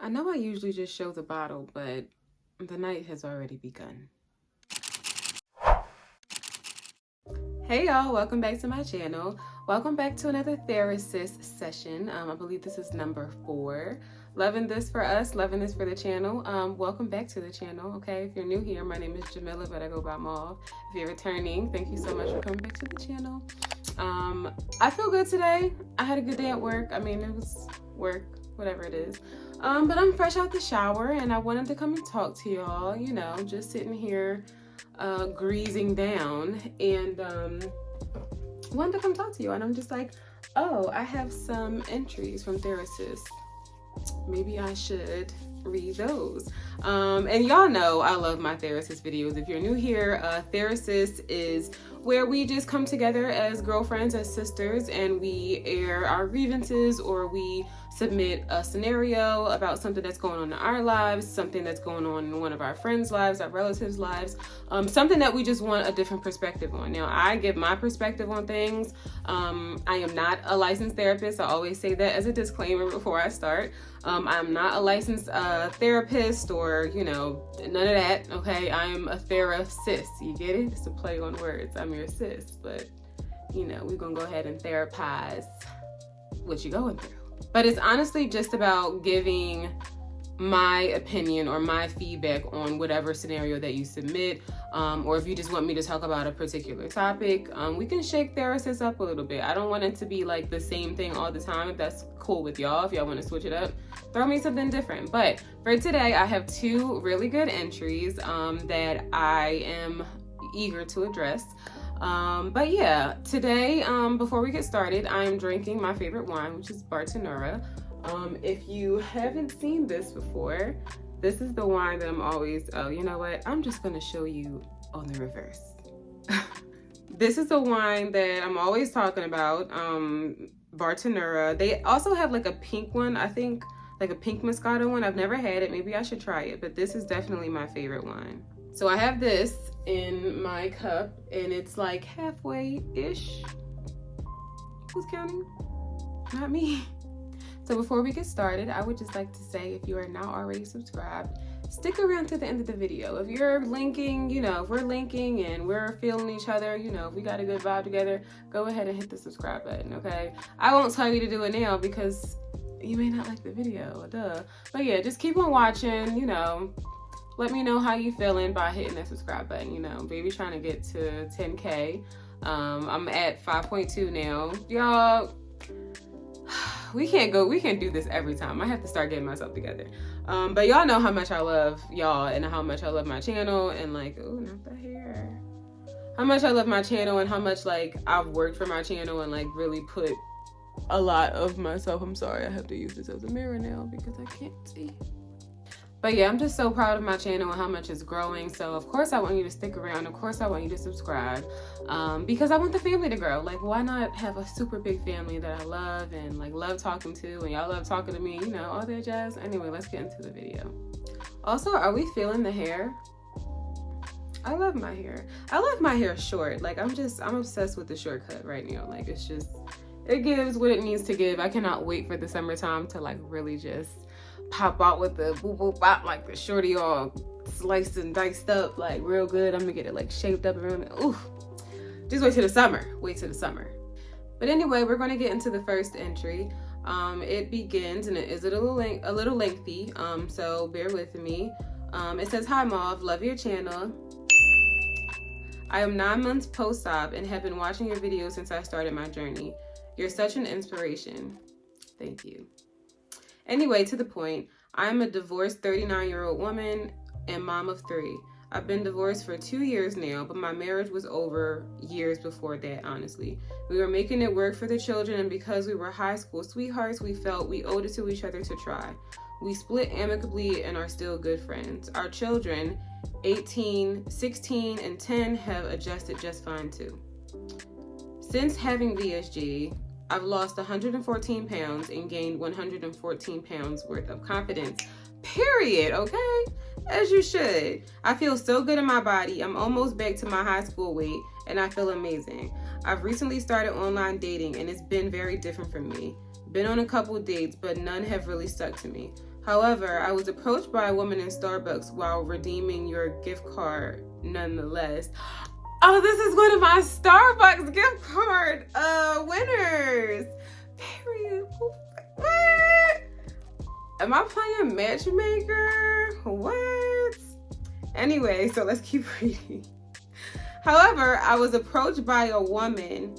I know I usually just show the bottle, but the night has already begun. Hey y'all, welcome back to my channel. Welcome back to another Thera-Sis session. I believe this is number 4. Loving this for us, loving this for the channel. Welcome back to the channel, okay? If you're new here, my name is Jamilla, but I go by Mauve. If you're returning, thank you so much for coming back to the channel. I feel good today. I had a good day at work. I mean, it was work, whatever it is. But I'm fresh out the shower and I wanted to come and talk to y'all, you know, just sitting here greasing down and wanted to come talk to you. And I'm just like, oh, I have some entries from Thera-Sis. Maybe I should read those. And y'all know I love my Thera-Sis videos. If you're new here, Thera-Sis is where we just come together as girlfriends, as sisters, and we air our grievances, or we submit a scenario about something that's going on in our lives, something that's going on in one of our friends' lives, our relatives' lives, something that we just want a different perspective on. Now, I give my perspective on things. I am not a licensed therapist. I always say that as a disclaimer before I start. I'm not a licensed therapist or, you know, none of that, okay? I am a Thera-Sis, you get it? It's a play on words. I'm your sis, but, you know, we're gonna go ahead and therapize what you're going through. But it's honestly just about giving my opinion or my feedback on whatever scenario that you submit, or if you just want me to talk about a particular topic, we can shake Thera-Sis up a little bit. I don't want it to be like the same thing all the time. If that's cool with y'all, if y'all want to switch it up, throw me something different. But for today, I have 2 really good entries that I am eager to address. But yeah, today, before we get started, I am drinking my favorite wine, which is Bartonura. If you haven't seen this before, this is the wine that I'm always, oh, you know what? I'm just gonna show you on the reverse. This is the wine that I'm always talking about, Bartonura. They also have like a pink one, I think, like a pink Moscato one. I've never had it, maybe I should try it, but this is definitely my favorite wine. So I have this in my cup and it's like halfway-ish. Who's counting? Not me. So before we get started, I would just like to say, if you are not already subscribed, stick around to the end of the video. If you're linking, you know, if we're linking and we're feeling each other, you know, if we got a good vibe together, go ahead and hit the subscribe button, okay? I won't tell you to do it now because you may not like the video, duh. But yeah, just keep on watching, you know. Let me know how you feeling by hitting that subscribe button, you know. Baby trying to get to 10K. I'm at 5.2 now. Y'all, we can't do this every time. I have to start getting myself together. But y'all know how much I love y'all and how much I love my channel and like, oh, not the hair. How much I love my channel and how much like I've worked for my channel and like really put a lot of myself. I'm sorry, I have to use this as a mirror now because I can't see. But yeah, I'm just so proud of my channel and how much it's growing. So of course I want you to stick around. Of course I want you to subscribe because I want the family to grow. Like, why not have a super big family that I love and like love talking to, and y'all love talking to me, you know, all that jazz. Anyway, let's get into the video. Also, are we feeling the hair? I love my hair. I love my hair short. Like, I'm obsessed with the shortcut right now. Like, it's just, it gives what it needs to give. I cannot wait for the summertime to like really just pop out with the boop boop bop, like the shorty all sliced and diced up, like real good. I'm gonna get it like shaped up around. Ooh, just wait till the summer. Wait till the summer. But anyway, we're gonna get into the first entry. It begins, and it is a little lengthy. So bear with me. It says, "Hi Mauve, love your channel. I am 9 months post-op and have been watching your videos since I started my journey. You're such an inspiration. Thank you. Anyway, to the point, I'm a divorced 39-year-old woman and mom of 3. I've been divorced for 2 years now, but my marriage was over years before that, honestly. We were making it work for the children, and because we were high school sweethearts, we felt we owed it to each other to try. We split amicably and are still good friends. Our children, 18, 16, and 10, have adjusted just fine too. Since having VSG, I've lost 114 pounds and gained 114 pounds worth of confidence, period, okay? As you should. I feel so good in my body. I'm almost back to my high school weight and I feel amazing. I've recently started online dating and it's been very different for me. Been on a couple dates, but none have really stuck to me. However, I was approached by a woman in Starbucks while redeeming your gift card nonetheless. Oh, this is one of my Starbucks gift card winners. Period. What? Am I playing matchmaker? What? Anyway, so let's keep reading. However, I was approached by a woman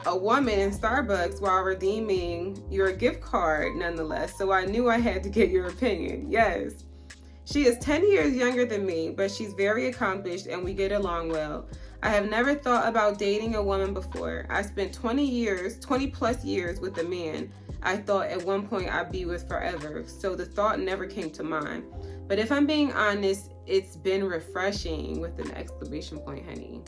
in Starbucks while redeeming your gift card nonetheless, so I knew I had to get your opinion. Yes. She is 10 years younger than me, but she's very accomplished and we get along well. I have never thought about dating a woman before. I spent 20 plus years with a man I thought at one point I'd be with forever, so the thought never came to mind. But if I'm being honest, it's been refreshing with an exclamation point, honey.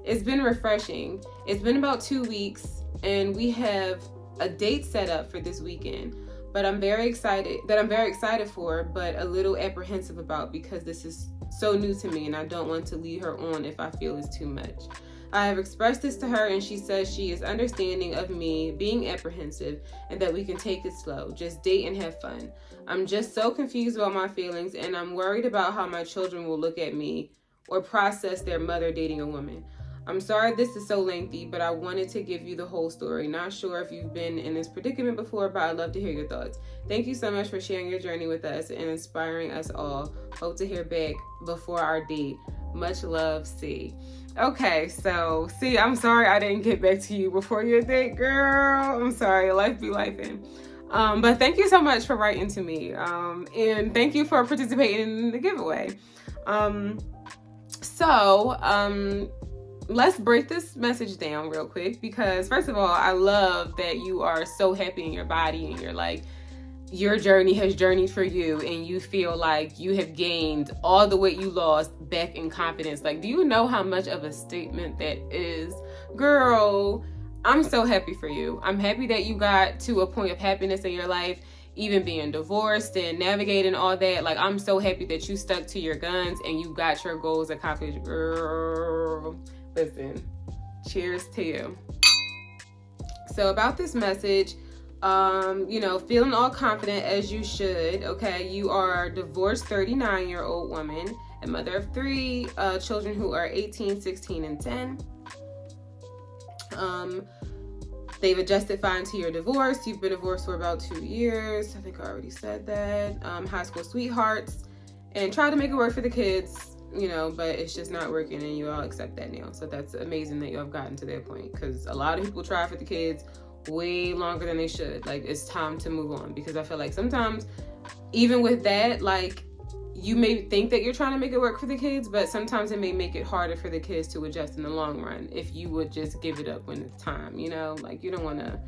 It's been refreshing. It's been about 2 weeks and we have a date set up for this weekend. But I'm very excited for, but a little apprehensive about because this is so new to me and I don't want to lead her on if I feel it's too much. I have expressed this to her and she says she is understanding of me being apprehensive and that we can take it slow, just date and have fun. I'm just so confused about my feelings and I'm worried about how my children will look at me or process their mother dating a woman. I'm sorry this is so lengthy, but I wanted to give you the whole story. Not sure if you've been in this predicament before, but I'd love to hear your thoughts. Thank you so much for sharing your journey with us and inspiring us all. Hope to hear back before our date. Much love, C. Okay, so C, I'm sorry I didn't get back to you before your date, girl. I'm sorry, life be lifing. But thank you so much for writing to me. And thank you for participating in the giveaway. Let's break this message down real quick because first of all, I love that you are so happy in your body and you're like, your journey has journeyed for you and you feel like you have gained all the weight you lost back in confidence. Like, do you know how much of a statement that is? Girl, I'm so happy for you. I'm happy that you got to a point of happiness in your life, even being divorced and navigating all that. Like, I'm so happy that you stuck to your guns and you got your goals accomplished, girl. Listen, cheers to you. So about this message, feeling all confident as you should, okay? You are a divorced 39-year-old woman, a mother of 3 children who are 18, 16, and 10. They've adjusted fine to your divorce. You've been divorced for about 2 years. I think I already said that. High school sweethearts, and tried to make it work for the kids, but it's just not working and you all accept that now. So that's amazing that you have gotten to that point because a lot of people try for the kids way longer than they should. Like, it's time to move on because I feel like sometimes even with that, like, you may think that you're trying to make it work for the kids, but sometimes it may make it harder for the kids to adjust in the long run if you would just give it up when it's time, like you don't want to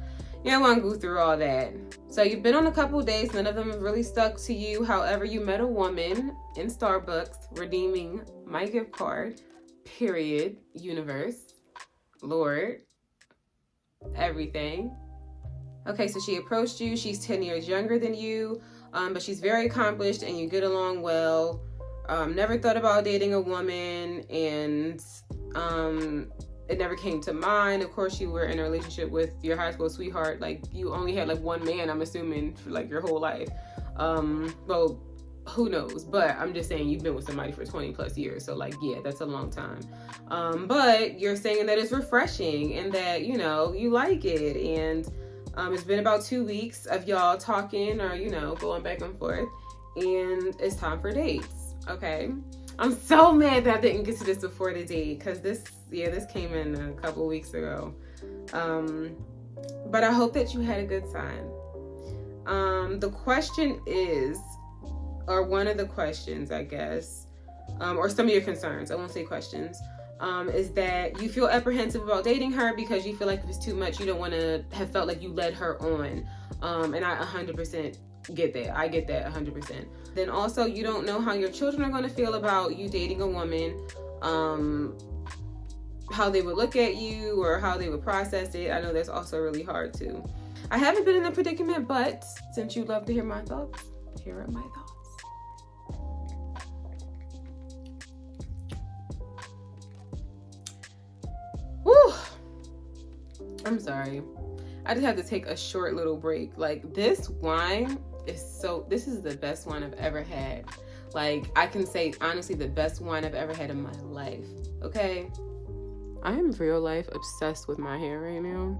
go through all that. So you've been on a couple dates, none of them have really stuck to you. However, you met a woman in Starbucks redeeming my gift card, period, universe, Lord, everything. Okay, so she approached you. She's 10 years younger than you, but she's very accomplished and you get along well. Never thought about dating a woman and it never came to mind. Of course, you were in a relationship with your high school sweetheart. Like, you only had like one man, I'm assuming, for like your whole life. Well, who knows? But I'm just saying you've been with somebody for 20 plus years. So like, yeah, that's a long time. But you're saying that it's refreshing and that, you like it. And it's been about 2 weeks of y'all talking or, going back and forth. And it's time for dates. Okay. I'm so mad that I didn't get to this before the date because this came in a couple weeks ago. But I hope that you had a good time. The question is, or one of the questions, I guess, or some of your concerns, I won't say questions, is that you feel apprehensive about dating her because you feel like if it's too much, you don't want to have felt like you led her on. And I 100% get that. I get that 100%. Then also, you don't know how your children are going to feel about you dating a woman, how they would look at you or how they would process it. I know that's also really hard too. I haven't been in a predicament, but since you love to hear my thoughts, here are my thoughts. Whew. I'm sorry. I just had to take a short little break. Like, this wine this is the best wine I've ever had. Like, I can say honestly, the best wine I've ever had in my life. Okay, I am real life obsessed with my hair right now.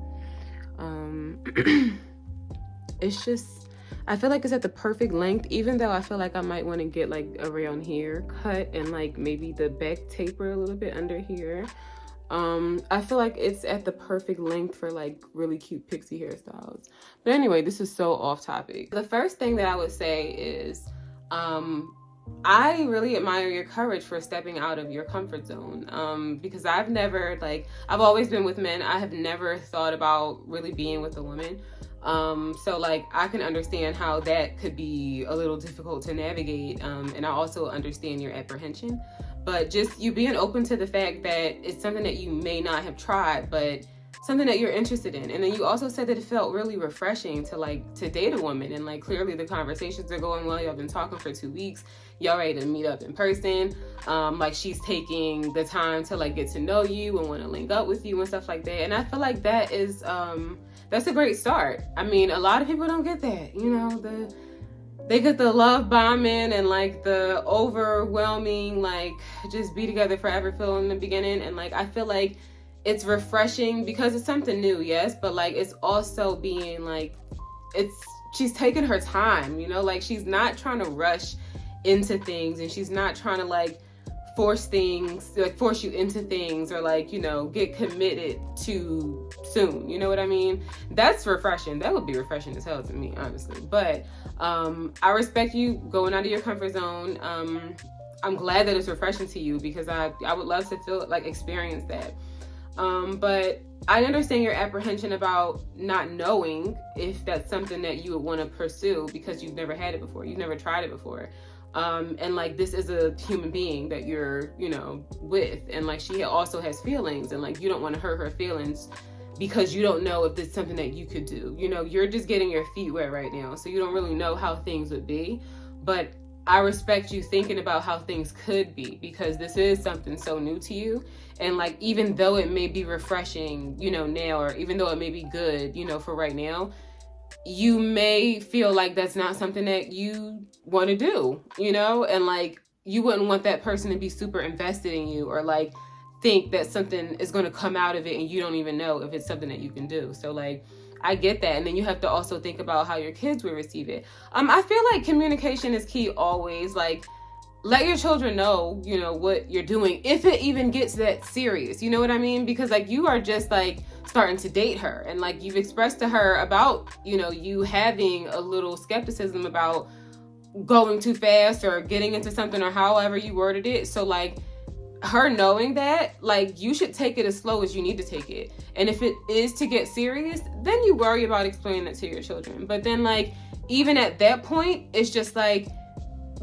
It's just, I feel like it's at the perfect length, even though I feel like I might want to get like around here cut and like maybe the back taper a little bit under here. I feel like it's at the perfect length for like really cute pixie hairstyles. But anyway, this is so off topic. The first thing that I would say is, I really admire your courage for stepping out of your comfort zone. Because I've always been with men. I have never thought about really being with a woman. So like, I can understand how that could be a little difficult to navigate. And I also understand your apprehension, but just you being open to the fact that it's something that you may not have tried, but something that you're interested in. And then you also said that it felt really refreshing to date a woman. And like, clearly the conversations are going well. Y'all been talking for 2 weeks. Y'all ready to meet up in person. Like, she's taking the time to like get to know you and want to link up with you and stuff like that. And I feel like that is, that's a great start. I mean, a lot of people don't get that, you know, they get the love bombing and like the overwhelming, like just be together forever feel in the beginning. And like, I feel like it's refreshing because it's something new, yes, but like, it's also being like, she's taking her time, you know, like she's not trying to rush into things, and she's not trying to like force you into things, or like, you know, get committed too soon. You know what I mean? That's refreshing. That would be refreshing as hell to me, honestly. But I respect you going out of your comfort zone. I'm glad that it's refreshing to you, because I would love to experience that. But I understand your apprehension about not knowing if that's something that you would want to pursue, because you've never had it before. You've never tried it before. And like, this is a human being that you're, you know, with, and like, she also has feelings, and like, you don't want to hurt her feelings because you don't know if this is something that you could do. You know, you're just getting your feet wet right now, so you don't really know how things would be. But I respect you thinking about how things could be, because this is something so new to you. And like, even though it may be refreshing, you know, now, or even though it may be good, you know, for right now, you may feel like that's not something that you want to do, you know, and like, you wouldn't want that person to be super invested in you, or like think that something is going to come out of it and you don't even know if it's something that you can do. So like, I get that. And then you have to also think about how your kids will receive it. I feel like communication is key always. Like, let your children know, you know, what you're doing, if it even gets that serious, you know what I mean? Because like, you are just like starting to date her, and like, you've expressed to her about, you know, you having a little skepticism about going too fast or getting into something, or however you worded it. So like, her knowing that, like, you should take it as slow as you need to take it. And if it is to get serious, then you worry about explaining that to your children. But then like, even at that point, it's just like,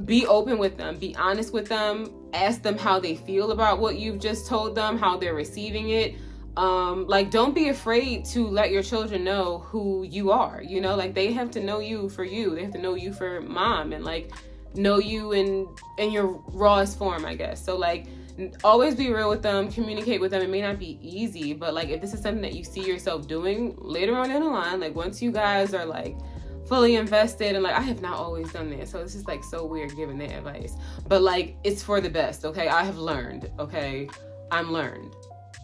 be open with them, be honest with them, ask them how they feel about what you've just told them, how they're receiving it. Like, don't be afraid to let your children know who you are, you know, like, they have to know you for you. They have to know you for mom, and like, know you in your rawest form, I guess. So like, always be real with them, communicate with them. It may not be easy, but like, if this is something that you see yourself doing later on in the line, like once you guys are like fully invested, and like, I have not always done that, so this is like so weird giving that advice, but like, it's for the best. Okay, I have learned. Okay, I'm learned.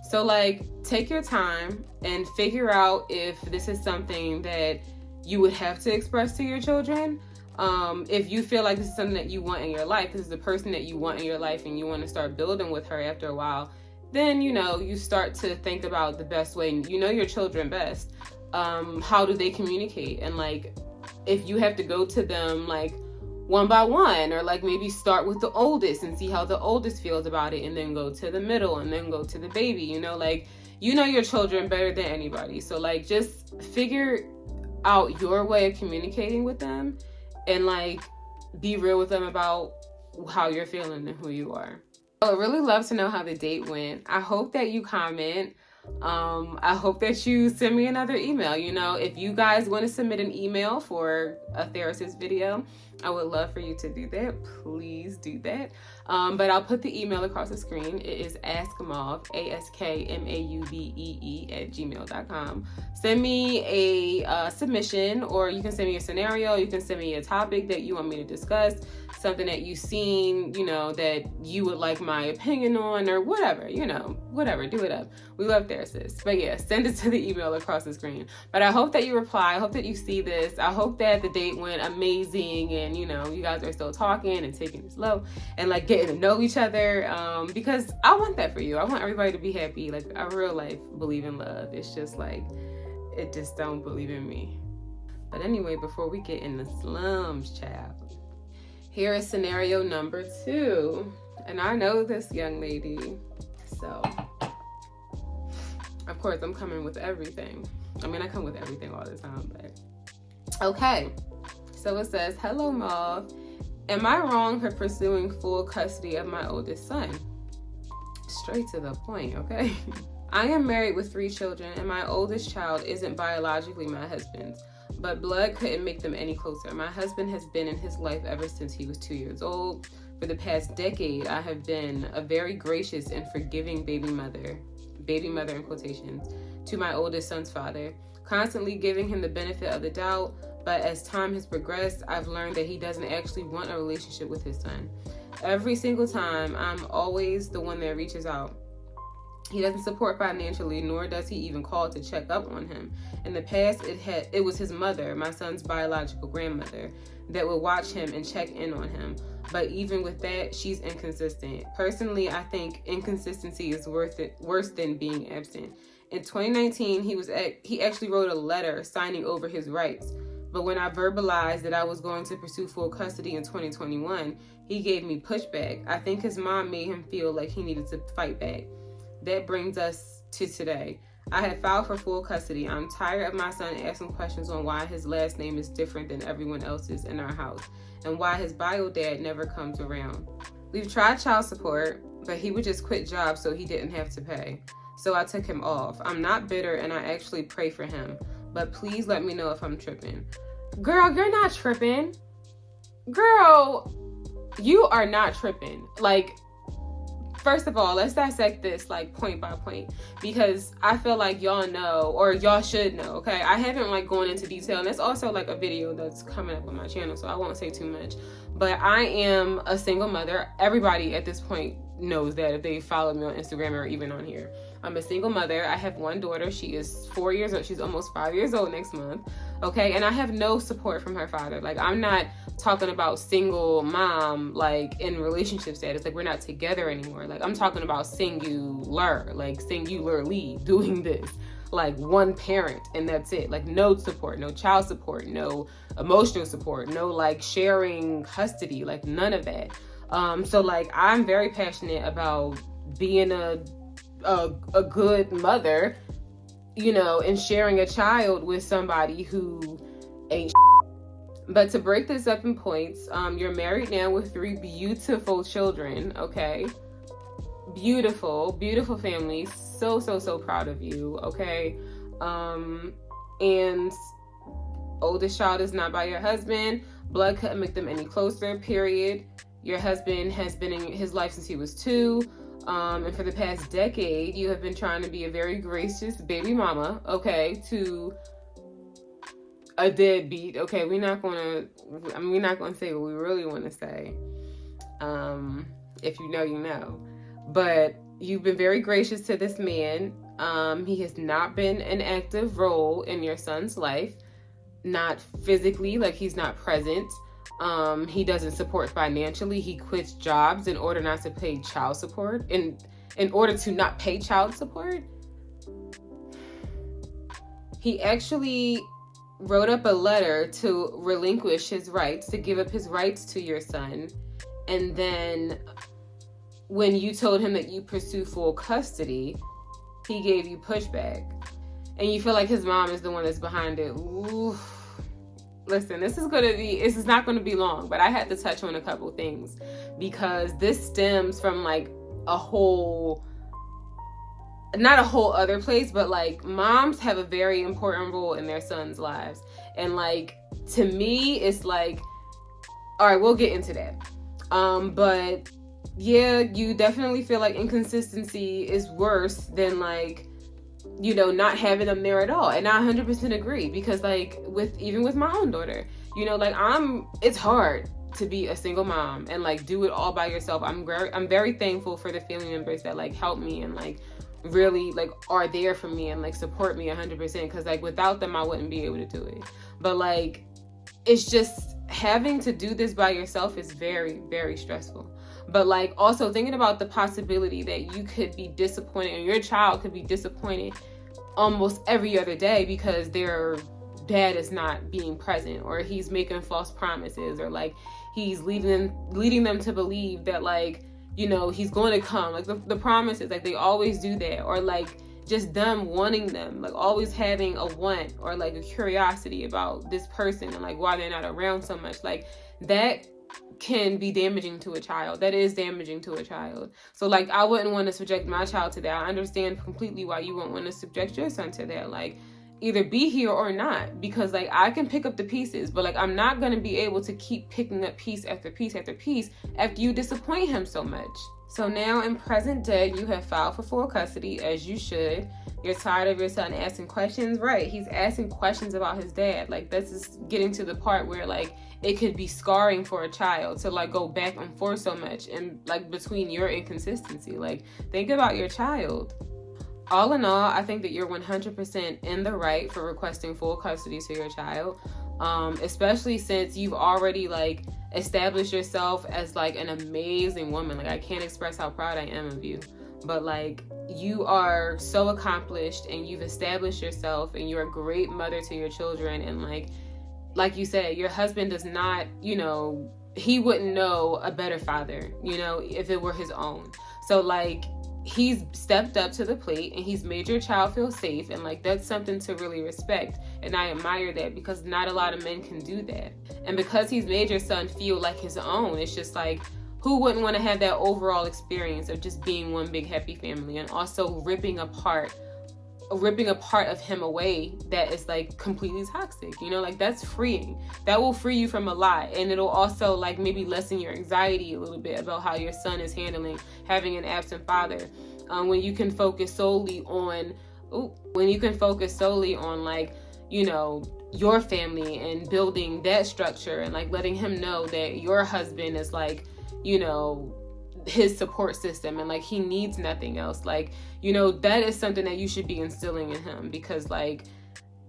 So like, take your time and figure out if this is something that you would have to express to your children. If you feel like this is something that you want in your life, this is the person that you want in your life, and you want to start building with her after a while, then, you know, you start to think about the best way. You know your children best. How do they communicate? And like, if you have to go to them like one by one, or like maybe start with the oldest and see how the oldest feels about it, and then go to the middle, and then go to the baby, you know, like, you know your children better than anybody. So like, just figure out your way of communicating with them, and like, be real with them about how you're feeling and who you are. I would really love to know how the date went. I hope that you comment. I hope that you send me another email. You know, if you guys want to submit an email for a Thera-Sis video, I would love for you to do that. Please do that. But I'll put the email across the screen. It is askmauvee, askmauvee @gmail.com. Send me a submission, or you can send me a scenario. You can send me a topic that you want me to discuss, something that you've seen, you know, that you would like my opinion on, or whatever, you know, whatever, do it up. We love Thera-Sis. But yeah, send it to the email across the screen. But I hope that you reply. I hope that you see this. I hope that the date went amazing, and, you know, you guys are still talking and taking it slow and like getting to know each other, because I want that for you. I want everybody to be happy. Like, I real life believe in love. It's just like, it just don't believe in me. But anyway, before we get in the slums, child, here is scenario number 2. And I know this young lady, so of course I'm coming with everything. I mean, I come with everything all the time, but okay. So it says, hello, Mauve. Am I wrong for pursuing full custody of my oldest son? Straight to the point, okay? I am married with 3 children, and my oldest child isn't biologically my husband's, but blood couldn't make them any closer. My husband has been in his life ever since he was 2 years old. For the past decade, I have been a very gracious and forgiving baby mother in quotations, to my oldest son's father, constantly giving him the benefit of the doubt. But as time has progressed, I've learned that he doesn't actually want a relationship with his son. Every single time, I'm always the one that reaches out. He doesn't support financially, nor does he even call to check up on him. In the past, it was his mother, my son's biological grandmother, that would watch him and check in on him. But even with that, she's inconsistent. Personally, I think inconsistency is worse than being absent. In 2019, he actually wrote a letter signing over his rights. But when I verbalized that I was going to pursue full custody in 2021, he gave me pushback. I think his mom made him feel like he needed to fight back. That brings us to today. I have filed for full custody. I'm tired of my son asking questions on why his last name is different than everyone else's in our house, and why his bio dad never comes around. We've tried child support, but he would just quit jobs so he didn't have to pay. So I took him off. I'm not bitter, and I actually pray for him. But please let me know if I'm tripping. Girl, you're not tripping. Girl, you are not tripping. Like, first of all, let's dissect this like point by point, because I feel like y'all know, or y'all should know, okay? I haven't like gone into detail, and it's also like a video that's coming up on my channel, so I won't say too much. But I am a single mother. Everybody at this point knows that if they follow me on Instagram or even on here. I'm a single mother. I have 1 daughter. She is 4 years old. She's almost 5 years old next month. Okay. And I have no support from her father. Like, I'm not talking about single mom, like in relationship status. Like, we're not together anymore. Like, I'm talking about singularly doing this. Like, one parent, and that's it. Like, no support, no child support, no emotional support, no like sharing custody, like none of that. So like, I'm very passionate about being a good mother, you know, and sharing a child with somebody who ain't. But to break this up in points, you're married now with 3 beautiful children, okay? Beautiful family. So proud of you, okay? And oldest child is not by your husband. Blood couldn't make them any closer, period. Your husband has been in his life since he was 2. And for the past decade, you have been trying to be a very gracious baby mama, okay, to a deadbeat. Okay, we're not gonna say what we really want to say. If you know, you know. But you've been very gracious to this man. He has not been an active role in your son's life, not physically, like he's not present. He doesn't support financially. He quits jobs in order not to pay child support. In order to not pay child support, he actually wrote up a letter to relinquish his rights, to give up his rights to your son. And then when you told him that you pursue full custody, he gave you pushback. And you feel like his mom is the one that's behind it. Oof. Listen, this is not going to be long, but I had to touch on a couple things, because this stems from like not a whole other place, but like, moms have a very important role in their sons' lives. And like, to me, it's like, all right, we'll get into that. But yeah, you definitely feel like inconsistency is worse than like, you know, not having them there at all. And I 100% agree, because like even with my own daughter, you know, like it's hard to be a single mom and like do it all by yourself. I'm very thankful for the family members that like help me and like really like are there for me and like support me 100%, because like without them I wouldn't be able to do it. But like it's just having to do this by yourself is very, very stressful. But like also thinking about the possibility that you could be disappointed, and your child could be disappointed almost every other day because their dad is not being present, or he's making false promises, or like he's leading them to believe that like, you know, he's going to come, like the promises, like they always do that, or like just them wanting them, like always having a want or like a curiosity about this person and like why they're not around so much. Like that can be damaging to a child. That is damaging to a child. So like I wouldn't want to subject my child to that. I understand completely why you wouldn't want to subject your son to that. Like either be here or not, because like I can pick up the pieces, but like I'm not going to be able to keep picking up piece after piece after piece after you disappoint him so much. So now in present day, you have filed for full custody, as you should. You're tired of your son asking questions. Right, he's asking questions about his dad. Like this is getting to the part where like it could be scarring for a child to like go back and forth so much, and like between your inconsistency. Like think about your child. All in all, I think that you're 100% in the right for requesting full custody to your child, especially since you've already like established yourself as like an amazing woman. Like I can't express how proud I am of you, but like you are so accomplished and you've established yourself and you're a great mother to your children. And like you said, your husband does not, you know, he wouldn't know a better father, you know, if it were his own. So like he's stepped up to the plate and he's made your child feel safe, and like that's something to really respect, and I admire that, because not a lot of men can do that. And because he's made your son feel like his own, it's just like, who wouldn't want to have that overall experience of just being one big happy family, and also ripping a part of him away that is like completely toxic, you know? Like that's freeing. That will free you from a lot, and it'll also like maybe lessen your anxiety a little bit about how your son is handling having an absent father, when you can focus solely on like, you know, your family and building that structure, and like letting him know that your husband is like, you know, his support system, and like he needs nothing else. Like, you know, that is something that you should be instilling in him, because like,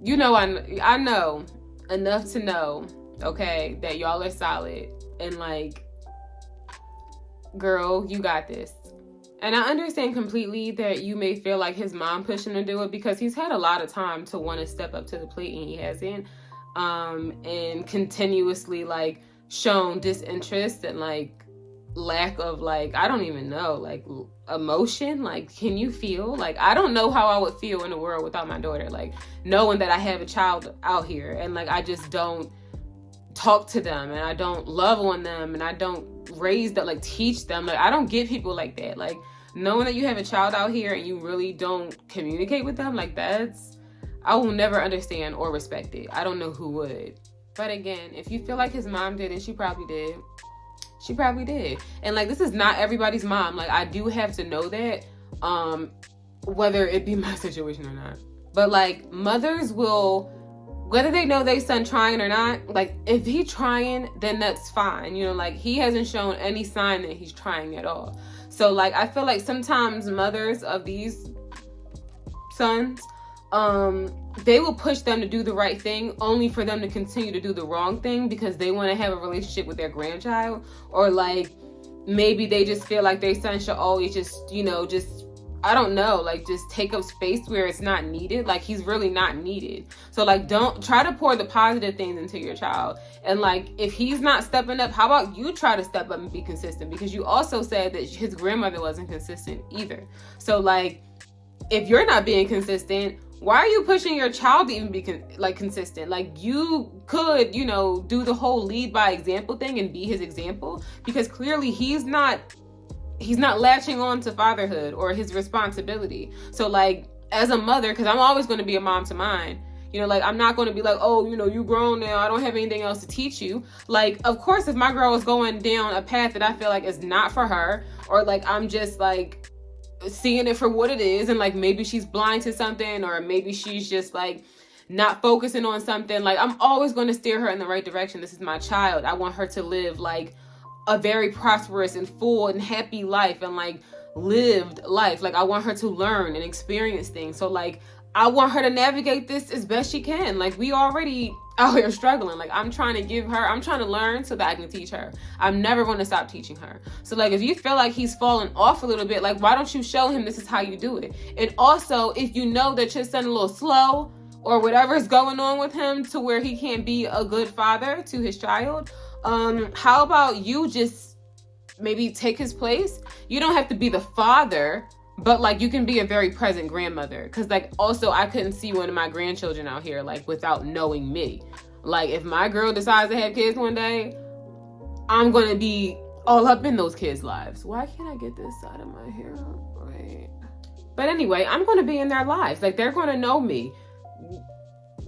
you know, I know enough to know, okay, that y'all are solid, and like, girl, you got this. And I understand completely that you may feel like his mom pushed him to do it, because he's had a lot of time to want to step up to the plate and he hasn't, and continuously like shown disinterest and like lack of like, I don't even know, like emotion. Like, can you feel? Like, I don't know how I would feel in the world without my daughter, like knowing that I have a child out here and like I just don't talk to them and I don't love on them and I don't raise them, like teach them. Like I don't get people like that. Like knowing that you have a child out here and you really don't communicate with them, like that's, I will never understand or respect it. I don't know who would. But again, if you feel like his mom did, and she probably did. She probably did. And like, this is not everybody's mom. Like I do have to know that, whether it be my situation or not. But like mothers will, whether they know their son trying or not, like if he trying, then that's fine. You know, like he hasn't shown any sign that he's trying at all. So like, I feel like sometimes mothers of these sons, they will push them to do the right thing only for them to continue to do the wrong thing, because they want to have a relationship with their grandchild, or like maybe they just feel like their son should always just, you know, just, I don't know, like just take up space where it's not needed. Like he's really not needed. So like, don't try to pour the positive things into your child. And like, if he's not stepping up, how about you try to step up and be consistent? Because you also said that his grandmother wasn't consistent either. So like, if you're not being consistent, why are you pushing your child to even be consistent? Like you could, you know, do the whole lead by example thing and be his example, because clearly he's not latching on to fatherhood or his responsibility. So like, as a mother, because I'm always going to be a mom to mine, You know, like, I'm not going to be like, oh, you know, you grown now, I don't have anything else to teach you. Like, of course, if my girl is going down a path that I feel like is not for her, or like I'm just like seeing it for what it is, and like maybe she's blind to something, or maybe she's just like not focusing on something, like I'm always going to steer her in the right direction. This is my child. I want her to live like a very prosperous and full and happy life, and like lived life. Like, I want her to learn and experience things. So like, I want her to navigate this as best she can. Like, we already out here struggling. Like, I'm trying to learn so that I can teach her. I'm never going to stop teaching her. So like, if you feel like he's falling off a little bit, like, why don't you show him this is how you do it? And also, if you know that your son a little slow, or whatever's going on with him to where he can't be a good father to his child, how about you just maybe take his place? You don't have to be the father, but like, you can be a very present grandmother. Cause like, also, I couldn't see one of my grandchildren out here like without knowing me. Like, if my girl decides to have kids one day, I'm gonna be all up in those kids' lives. Why can't I get this side of my hair right? But anyway, I'm gonna be in their lives. Like, they're gonna know me.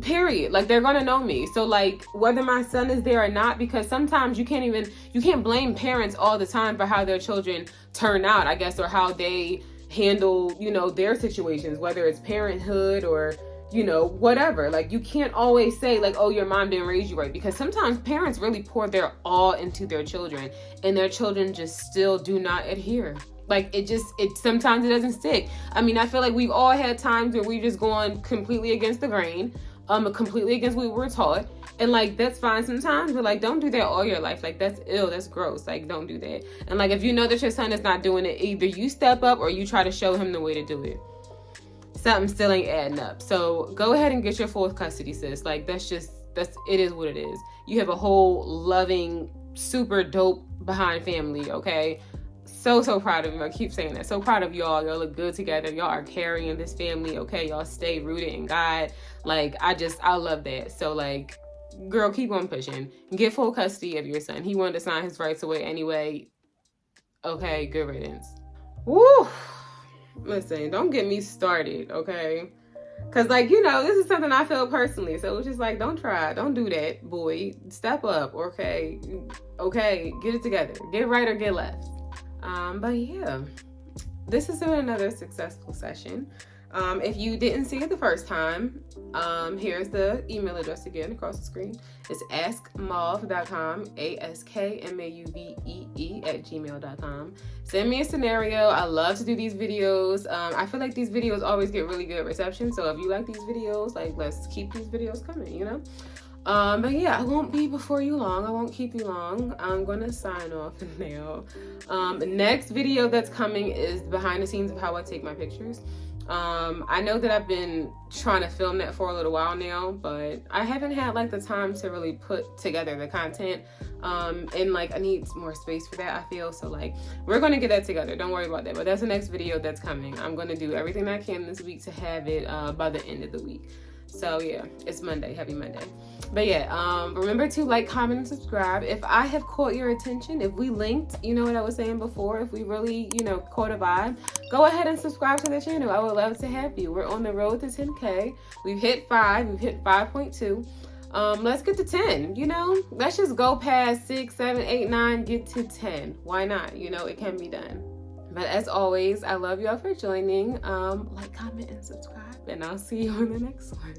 Period. Like, they're gonna know me. So like, whether my son is there or not, because sometimes you can't blame parents all the time for how their children turn out, I guess, or how they handle, you know, their situations, whether it's parenthood or, you know, whatever. Like, you can't always say like, oh, your mom didn't raise you right, because sometimes parents really pour their all into their children, and their children just still do not adhere. Like, it sometimes it doesn't stick. I mean, I feel like we've all had times where we just gone completely against the grain, completely against what we were taught. And like, that's fine sometimes, but like, don't do that all your life. Like, that's ill, that's gross. Like, don't do that. And like, if you know that your son is not doing it, either you step up or you try to show him the way to do it. Something still ain't adding up. So go ahead and get your full custody, sis. Like, it is what it is. You have a whole loving, super dope behind family, okay? So proud of you. I keep saying that. So proud of y'all. Y'all look good together. Y'all are carrying this family, okay? Y'all stay rooted in God. Like, I love that. So like, girl, keep on pushing. Get full custody of your son. He wanted to sign his rights away anyway. Okay, good riddance. Woo! Listen, don't get me started, okay? Because like, you know, this is something I feel personally. So it's just like, don't do that, boy. Step up, okay? Okay, get it together. Get right or get left. But yeah, this has been another successful session. If you didn't see it the first time, here's the email address again across the screen. It's askmauvee.com, askmauvee @gmail.com. Send me a scenario. I love to do these videos. I feel like these videos always get really good reception. So if you like these videos, like, let's keep these videos coming, you know? But yeah, I won't be before you long. I won't keep you long. I'm gonna sign off now. Next video that's coming is behind the scenes of how I take my pictures. I know that I've been trying to film that for a little while now, but I haven't had like the time to really put together the content. And like, I need more space for that, I feel. So like, we're gonna get that together. Don't worry about that. But that's the next video that's coming. I'm gonna do everything I can this week to have it by the end of the week. So yeah, it's Monday. Happy Monday. But yeah, remember to like, comment, and subscribe. If I have caught your attention, if we linked, you know what I was saying before, if we really, you know, caught a vibe, go ahead and subscribe to the channel. I would love to have you. We're on the road to 10K. We've hit 5. We've hit 5.2. Let's get to 10, you know? Let's just go past 6, 7, 8, 9, get to 10. Why not? You know, it can be done. But as always, I love y'all for joining. Like, comment, and subscribe, and I'll see you on the next one.